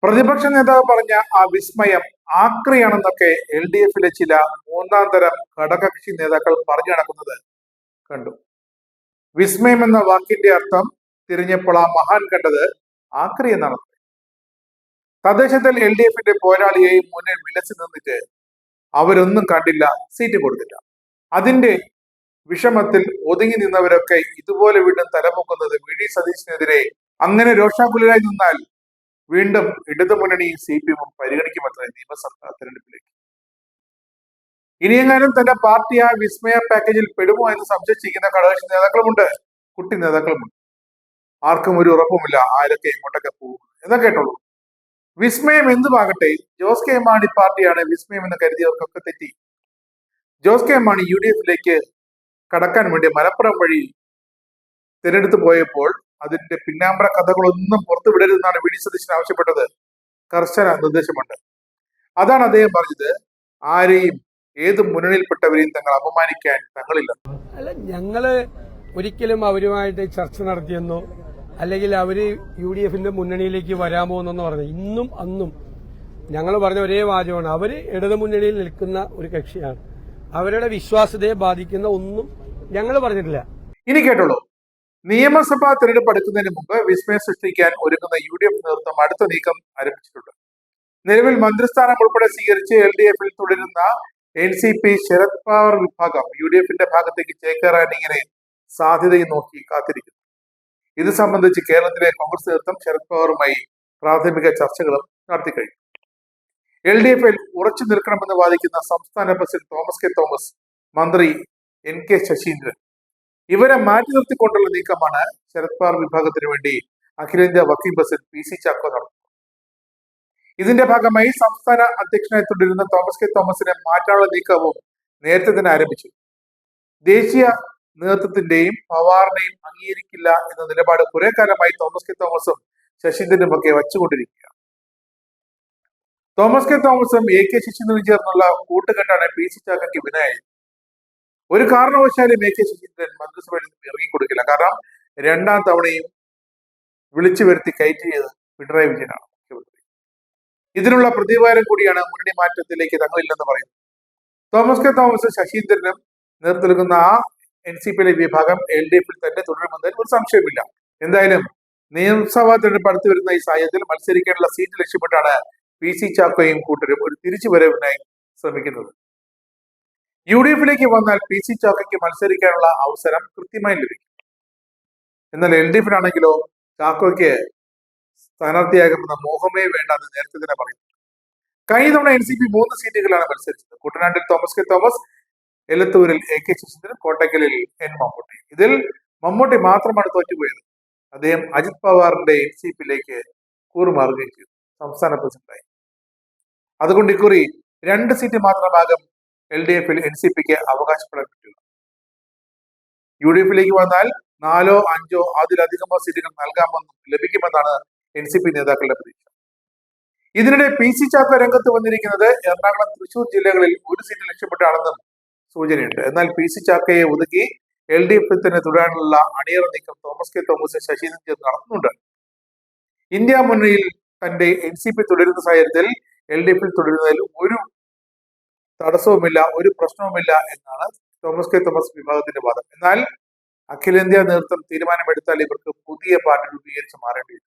പ്രതിപക്ഷ നേതാവ് പറഞ്ഞ ആ വിസ്മയം ആക്രിയാണെന്നൊക്കെ LDF-ലെ ചില മൂന്നാം തരം ഘടകകക്ഷി നേതാക്കൾ പറഞ്ഞു നടക്കുന്നത് കണ്ടു. വിസ്മയം എന്ന വാക്കിന്റെ അർത്ഥം തിരിഞ്ഞപ്പോൾ ആ മഹാൻ കണ്ടത് ആക്രി എന്നാണ്. തദ്ദേശത്തിൽ LDF-ന്റെ പോരാളിയെയും മുന്നിൽ വിലസി നിന്നിട്ട് അവരൊന്നും കണ്ടില്ല, സീറ്റ് കൊടുത്തില്ല. അതിന്റെ വിഷമത്തിൽ ഒതുങ്ങി നിന്നവരൊക്കെ ഇതുപോലെ വീണ്ടും തലപൊക്കുന്നത് VD സതീശനെതിരെ അങ്ങനെ രോഷാകുലരായി നിന്നാൽ വീണ്ടും ഇടതുമുന്നണിയും CPM-ഉം പരിഗണിക്കുമത്രേ നിയമസഭാ തെരഞ്ഞെടുപ്പിലേക്ക്. ഇനിയെങ്ങാനും തന്റെ പാർട്ടി ആ വിസ്മയ പാക്കേജിൽ പെടുമോ എന്ന് സംശയിച്ചിരിക്കുന്ന ഘടകകക്ഷി നേതാക്കളുമുണ്ട്, കുട്ടി നേതാക്കളുമുണ്ട്. ആർക്കും ഒരു ഉറപ്പുമില്ല ആരൊക്കെ എങ്ങോട്ടൊക്കെ പോകും എന്ന് കേട്ടുള്ളൂ. വിസ്മയം എന്തുമാകട്ടെ, ജോസ് കെ മാണി പാർട്ടിയാണ് വിസ്മയം എന്ന് കരുതിയവർക്കൊക്കെ തെറ്റി. ജോസ് കെ മാണി UDF-ലേക്ക് കടക്കാൻ വേണ്ടി മലപ്പുറം വഴി തിരഞ്ഞെടുത്ത് പോയപ്പോൾ അതിന്റെ പിന്നാമ്പറ കഥകളൊന്നും പുറത്തു വിടരുതെന്നാണ് VD സതീശൻ ആവശ്യപ്പെട്ടത്. കർശന നിർദ്ദേശമുണ്ട്. അതാണ് അദ്ദേഹം പറഞ്ഞത്, ആരെയും ഏത് മുന്നണിയിൽപ്പെട്ടവരെയും തങ്ങൾ അപമാനിക്കാൻ തങ്ങളില്ല. അല്ല, ഞങ്ങള് ഒരിക്കലും അവരുമായിട്ട് ചർച്ച നടത്തിയെന്നോ അല്ലെങ്കിൽ അവര് UDF-ന്റെ മുന്നണിയിലേക്ക് വരാമോ എന്നൊന്ന് പറഞ്ഞു. ഇന്നും അന്നും ഞങ്ങൾ പറഞ്ഞ ഒരേ വാചകമാണ്, അവര് ഇടതു മുന്നണിയിൽ നിൽക്കുന്ന ഒരു കക്ഷിയാണ്. അവരുടെ വിശ്വാസ്യതയെ ബാധിക്കുന്ന ഒന്നും ഞങ്ങൾ പറഞ്ഞിട്ടില്ല. ഇനി കേട്ടോളൂ. നിയമസഭാ തെരഞ്ഞെടുപ്പ് അടുക്കുന്നതിന് മുമ്പ് വിസ്മയം സൃഷ്ടിക്കാൻ ഒരുങ്ങുന്ന UDF നേതൃത്വം അടുത്ത നീക്കം ആരംഭിച്ചിട്ടുണ്ട്. നിലവിൽ മന്ത്രിസ്ഥാനം ഉൾപ്പെടെ സ്വീകരിച്ച് LDF-ൽ തുടരുന്ന NCP ശരത് പവാർ വിഭാഗം UDF-ന്റെ ഭാഗത്തേക്ക് ചേക്കേറാൻ ഇങ്ങനെ സാധ്യതയും നോക്കി കാത്തിരിക്കുന്നു. ഇത് സംബന്ധിച്ച് കേരളത്തിലെ കോൺഗ്രസ് നേതൃത്വം ശരത് പവാറുമായി പ്രാഥമിക ചർച്ചകളും നടത്തിക്കഴിഞ്ഞു. LDF-ൽ ഉറച്ചു നിൽക്കണമെന്ന് വാദിക്കുന്ന സംസ്ഥാന പ്രസിഡന്റ് തോമസ് കെ തോമസ്, മന്ത്രി NK ശശീന്ദ്രൻ ഇവരെ മാറ്റി നിർത്തിക്കൊണ്ടുള്ള നീക്കമാണ് ശരത് പവാർ വിഭാഗത്തിന് വേണ്ടി അഖിലേന്ത്യാ വർക്കിംഗ് പ്രസിഡന്റ് PC ചാക്കോ നടത്തുന്നത്. ഇതിന്റെ ഭാഗമായി സംസ്ഥാന അധ്യക്ഷനായി തുടരുന്ന തോമസ് കെ തോമസിനെ മാറ്റാനുള്ള നീക്കവും നേരത്തെ തന്നെ ആരംഭിച്ചു. ദേശീയ നേതൃത്വത്തിന്റെയും പവാറിനെയും അംഗീകരിക്കില്ല എന്ന നിലപാട് കുറെ കാലമായി തോമസ് കെ തോമസും ശശീന്ദ്രനും ഒക്കെ വച്ചുകൊണ്ടിരിക്കുക. തോമസ് കെ തോമസും AK ശശീന്ദ്രനും ചേർന്നുള്ള കൂട്ടുകെട്ടാണ് PC ചാക്കോയ്ക്ക് വിനയായി. ഒരു കാരണവശാലും AK ശശീന്ദ്രൻ മന്ത്രിസഭയിൽ നിന്ന് ഇറങ്ങിക്കൊടുക്കില്ല. കാരണം രണ്ടാം തവണയും വിളിച്ചു വരുത്തി കയറ്റിയത് പിണറായി വിജയനാണ് മുഖ്യമന്ത്രി. ഇതിനുള്ള പ്രതിവാരം കൂടിയാണ് മുന്നണി മാറ്റത്തിലേക്ക് തങ്ങളില്ലെന്ന് പറയുന്നത്. തോമസ് കെ തോമസ് ശശീന്ദ്രനും നേതൃത്വം നൽകുന്ന ആ NCP-യിലെ വിഭാഗം LDF-ൽ തന്നെ തുടരുമെന്നതിൽ ഒരു സംശയമില്ല. എന്തായാലും നിയമസഭാ തെരഞ്ഞെടുപ്പ് അടുത്തു വരുന്ന ഈ സാഹചര്യത്തിൽ മത്സരിക്കാനുള്ള സീറ്റ് ലക്ഷ്യമിട്ടാണ് PC ചാക്കോയും കൂട്ടരും ഒരു തിരിച്ചുവരവിനായി ശ്രമിക്കുന്നത്. UDF-ലേക്ക് വന്നാൽ PC ചാക്കോയ്ക്ക് മത്സരിക്കാനുള്ള അവസരം കൃത്യമായി ലഭിക്കും. എന്നാൽ LDF-ലാണെങ്കിലോ ചാക്കോയ്ക്ക് സ്ഥാനാർത്ഥിയാകുമെന്ന മോഹമേ വേണ്ടെന്ന് നേരത്തെ തന്നെ പറയുന്നു. കഴിഞ്ഞ തവണ NCP 3 സീറ്റുകളാണ് മത്സരിച്ചത്. കുട്ടനാട്ടിൽ തോമസ് കെ തോമസ്, എലത്തൂരിൽ AK ശശീന്ദ്രൻ, കോട്ടക്കലിൽ N മമ്മൂട്ടി. ഇതിൽ മമ്മൂട്ടി മാത്രമാണ് തോറ്റുപോയത്. അദ്ദേഹം അജിത് പവാറിന്റെ NCP-യിലേക്ക് കൂറുമാറുകയും ചെയ്തു, സംസ്ഥാന പ്രസിഡന്റായി. അതുകൊണ്ട് ഇക്കുറി 2 സീറ്റ് മാത്രമാകും LDF-ൽ NCP-ക്ക് അവകാശപ്പെടാൻ പറ്റുക. UDF-ലേക്ക് വന്നാൽ 4 5 അതിലധികമോ സീറ്റുകൾ ലഭിക്കുമെന്നാണ് NCP നേതാക്കളുടെ പ്രതീക്ഷ. ഇതിനിടെ PC ചാക്കോ രംഗത്ത് വന്നിരിക്കുന്നത് എറണാകുളം, തൃശൂർ ജില്ലകളിൽ ഒരു സീറ്റ് ലക്ഷ്യപ്പെട്ടാണെന്നും സൂചനയുണ്ട്. എന്നാൽ PC ചാക്കോയെ ഒതുക്കി LDF-ൽ തന്നെ തുടരാനുള്ള അണിയറ നീക്കം തോമസ് കെ തോമസ് ശശീന്ദ്രൻ ചേർന്ന് നടത്തുന്നുണ്ട്. ഇന്ത്യ മുന്നണിയിൽ തന്റെ NCP തുടരുന്ന സാഹചര്യത്തിൽ LDF-ൽ തുടരുന്നതിൽ ഒരു തടസ്സവുമില്ല, ഒരു പ്രശ്നവുമില്ല എന്നാണ് തോമസ് കെ തോമസ് വിഭാഗത്തിന്റെ വാദം. എന്നാൽ അഖിലേന്ത്യാ നേതൃത്വം തീരുമാനമെടുത്താൽ ഇവർക്ക് പുതിയ പാർട്ടി രൂപീകരിച്ച് മാറേണ്ടി വരും.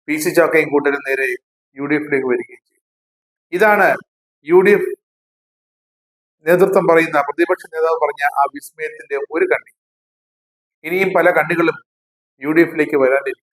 PC ചാക്കോയും കൂട്ടരും നേരെ UDF-ലേക്ക് വരികയും ചെയ്യും. ഇതാണ് UDF നേതൃത്വം പറയുന്ന, പ്രതിപക്ഷ നേതാവ് പറഞ്ഞ ആ വിസ്മയത്തിന്റെ ഒരു കണ്ണി. ഇനിയും പല കണ്ണികളും UDF-ലേക്ക് വരാനിരിക്കും.